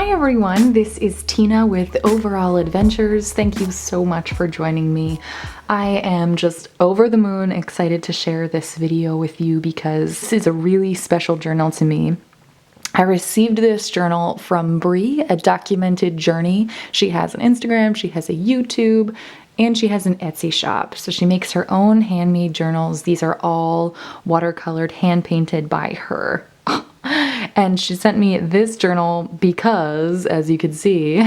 Hi everyone, this is Tina with Overall Adventures. Thank you so much for joining me. I am just over the moon excited to share this video with you because this is a really special journal to me. I received this journal from Brie, a documented journey. She has an Instagram, she has a YouTube, and she has an Etsy shop. So she makes her own handmade journals. These are all watercolored, hand painted by her. And she sent me this journal because, as you can see,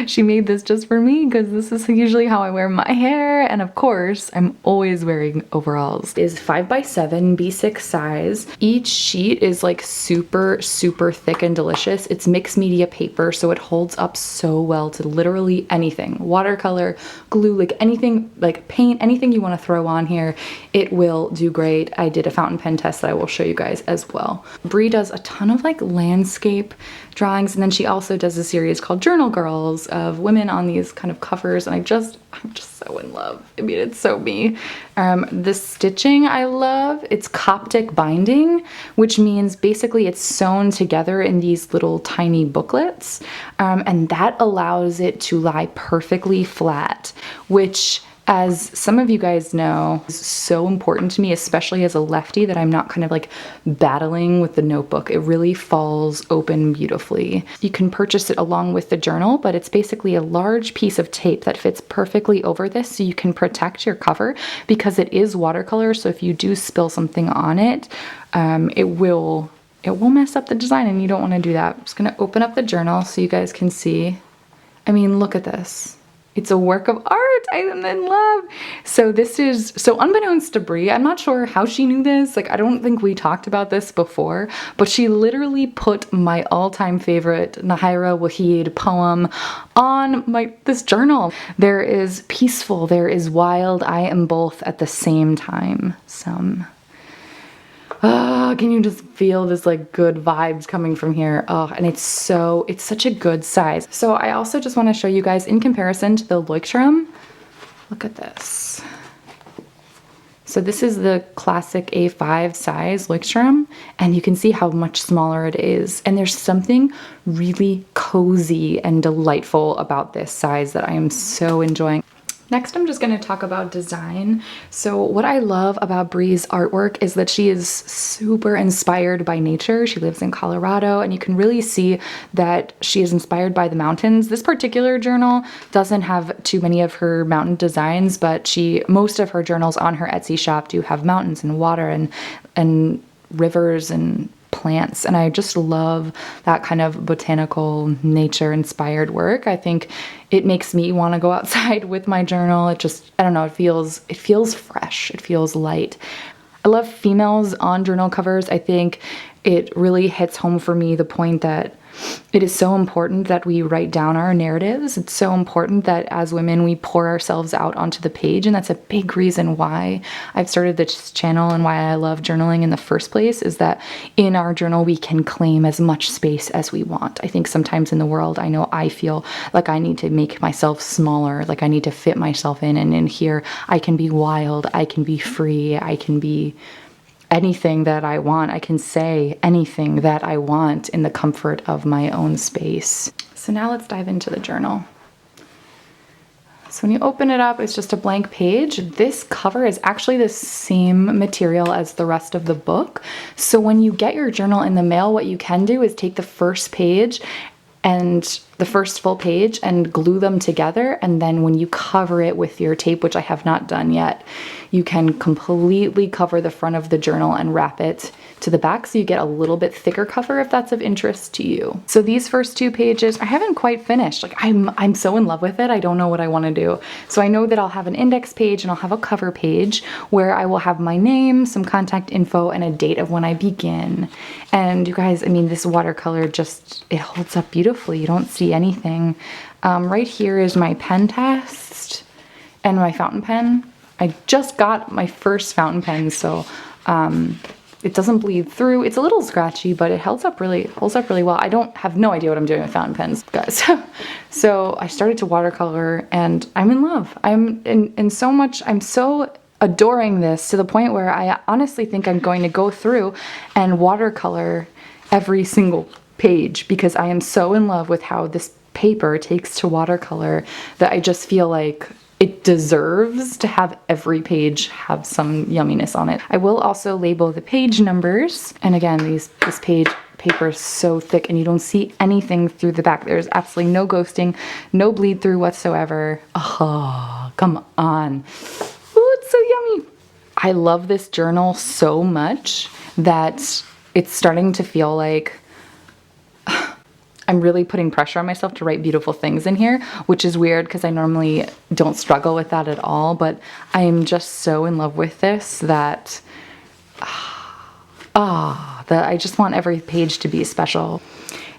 she made this just for me because this is usually how I wear my hair. And of course, I'm always wearing overalls. It is 5x7 B6 size. Each sheet is like super thick and delicious. It's mixed media paper, so it holds up so well to literally anything. Watercolor, glue, like anything, like paint, anything you want to throw on here, it will do great. I did a fountain pen test that I will show you guys as well. Brie does a ton of like landscape drawings, and then she also does a series called Journal Girls of women on these kind of covers, and I'm just so in love. I mean, it's so me. The stitching I love. It's Coptic binding, which means basically it's sewn together in these little tiny booklets, and that allows it to lie perfectly flat, which, as some of you guys know, is so important to me, especially as a lefty, that I'm not kind of like battling with the notebook. It really falls open beautifully. You can purchase it along with the journal, but it's basically a large piece of tape that fits perfectly over this so you can protect your cover because it is watercolor. So if you do spill something on it, it will mess up the design, and you don't want to do that. I'm just going to open up the journal so you guys can see. I mean, look at this. It's a work of art. I am in love. So this is, so unbeknownst to Brie, I'm not sure how she knew this. Like, I don't think we talked about this before, but she literally put my all-time favorite Nahira Waheed poem on this journal. There is peaceful, there is wild. I am both at the same time. Can you just feel this like good vibes coming from here? Oh, and it's such a good size. So I also just want to show you guys in comparison to the Leuchtturm. Look at this. So this is the classic A5 size Leuchtturm, and you can see how much smaller it is. And there's something really cozy and delightful about this size that I am so enjoying. Next, I'm just going to talk about design. So what I love about Brie's artwork is that she is super inspired by nature. She lives in Colorado, and you can really see that she is inspired by the mountains. This particular journal doesn't have too many of her mountain designs, but most of her journals on her Etsy shop do have mountains and water and rivers and plants, and I just love that kind of botanical nature inspired work. I think it makes me want to go outside with my journal. It just, I don't know, it feels fresh, it feels light. I love females on journal covers. I think it really hits home for me the point that it is so important that we write down our narratives. It's so important that as women we pour ourselves out onto the page, and that's a big reason why I've started this channel and why I love journaling in the first place, is that in our journal we can claim as much space as we want. I think sometimes in the world, I know I feel like I need to make myself smaller, like I need to fit myself in, and in here I can be wild, I can be free, I can be anything that I want. I can say anything that I want in the comfort of my own space. So now let's dive into the journal. So when you open it up, it's just a blank page. This cover is actually the same material as the rest of the book. So when you get your journal in the mail, what you can do is take the first page and the first full page and glue them together, and then when you cover it with your tape, which I have not done yet, you can completely cover the front of the journal and wrap it to the back so you get a little bit thicker cover if that's of interest to you. So these first two pages I haven't quite finished. Like I'm so in love with it, I don't know what I want to do. So I know that I'll have an index page and I'll have a cover page where I will have my name, some contact info, and a date of when I begin. And you guys, I mean, this watercolor just, it holds up beautifully. You don't see anything. Right here is my pen test and my fountain pen. I just got my first fountain pen, so it doesn't bleed through. It's a little scratchy, but it holds up really well. I have no idea what I'm doing with fountain pens, guys. So I started to watercolor, and I'm in love. I'm so adoring this to the point where I honestly think I'm going to go through and watercolor every single page because I am so in love with how this paper takes to watercolor that I just feel like it deserves to have every page have some yumminess on it. I will also label the page numbers. And again, this paper is so thick and you don't see anything through the back. There's absolutely no ghosting, no bleed through whatsoever. Oh, come on. Ooh, it's so yummy. I love this journal so much that it's starting to feel like I'm really putting pressure on myself to write beautiful things in here, which is weird because I normally don't struggle with that at all, but I am just so in love with this that that I just want every page to be special.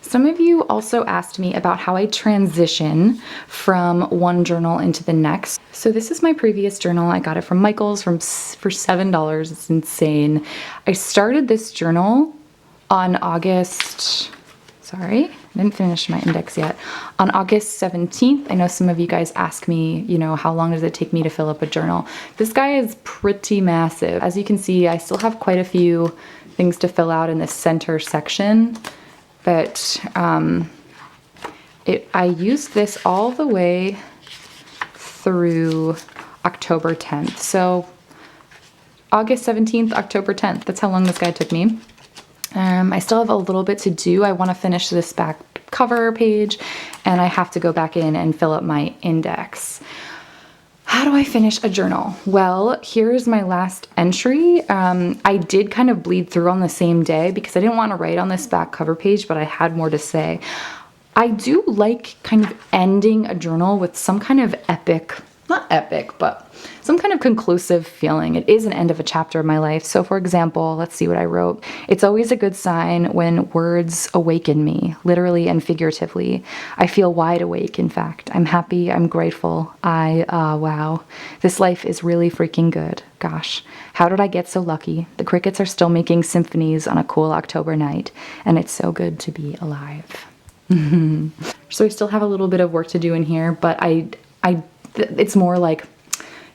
Some of you also asked me about how I transition from one journal into the next. So this is my previous journal. I got it from Michael's for $7. It's insane. I started this journal on August, sorry, I didn't finish my index yet. On August 17th, I know some of you guys ask me, you know, how long does it take me to fill up a journal? This guy is pretty massive. As you can see, I still have quite a few things to fill out in the center section, but I used this all the way through October 10th. So August 17th, October 10th, that's how long this guy took me. I still have a little bit to do. I want to finish this back cover page and I have to go back in and fill up my index. How do I finish a journal? Well, here's my last entry. I did kind of bleed through on the same day because I didn't want to write on this back cover page, but I had more to say. I do like kind of ending a journal with some kind of epic, not epic, but some kind of conclusive feeling. It is an end of a chapter of my life. So for example, let's see what I wrote. It's always a good sign when words awaken me, literally and figuratively. I feel wide awake, in fact. I'm happy, I'm grateful. Wow. This life is really freaking good. Gosh, how did I get so lucky? The crickets are still making symphonies on a cool October night, and it's so good to be alive. So I still have a little bit of work to do in here, but it's more like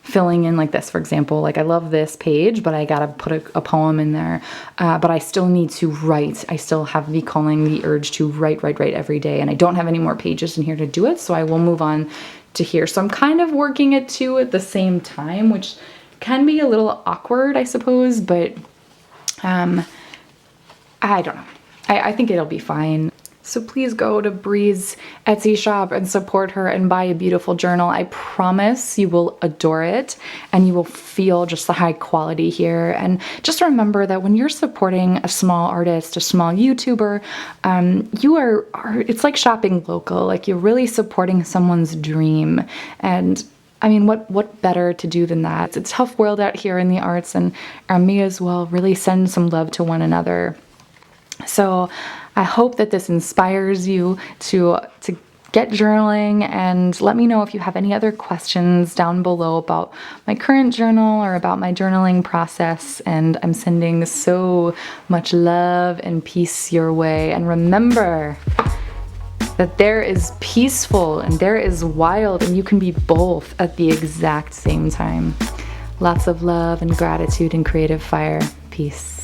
filling in like this, for example. Like I love this page, but I gotta put a poem in there. But I still need to write. I still have the calling, the urge to write every day. And I don't have any more pages in here to do it. So I will move on to here. So I'm kind of working at two at the same time, which can be a little awkward, I suppose. But I don't know. I think it'll be fine. So please go to Brie's Etsy shop and support her and buy a beautiful journal. I promise you will adore it and you will feel just the high quality here. And just remember that when you're supporting a small artist, a small YouTuber, it's like shopping local. Like you're really supporting someone's dream. And I mean, what better to do than that? It's a tough world out here in the arts, and may as well really send some love to one another. So I hope that this inspires you to get journaling, and let me know if you have any other questions down below about my current journal or about my journaling process. And I'm sending so much love and peace your way. And remember that there is peaceful and there is wild, and you can be both at the exact same time. Lots of love and gratitude and creative fire. Peace.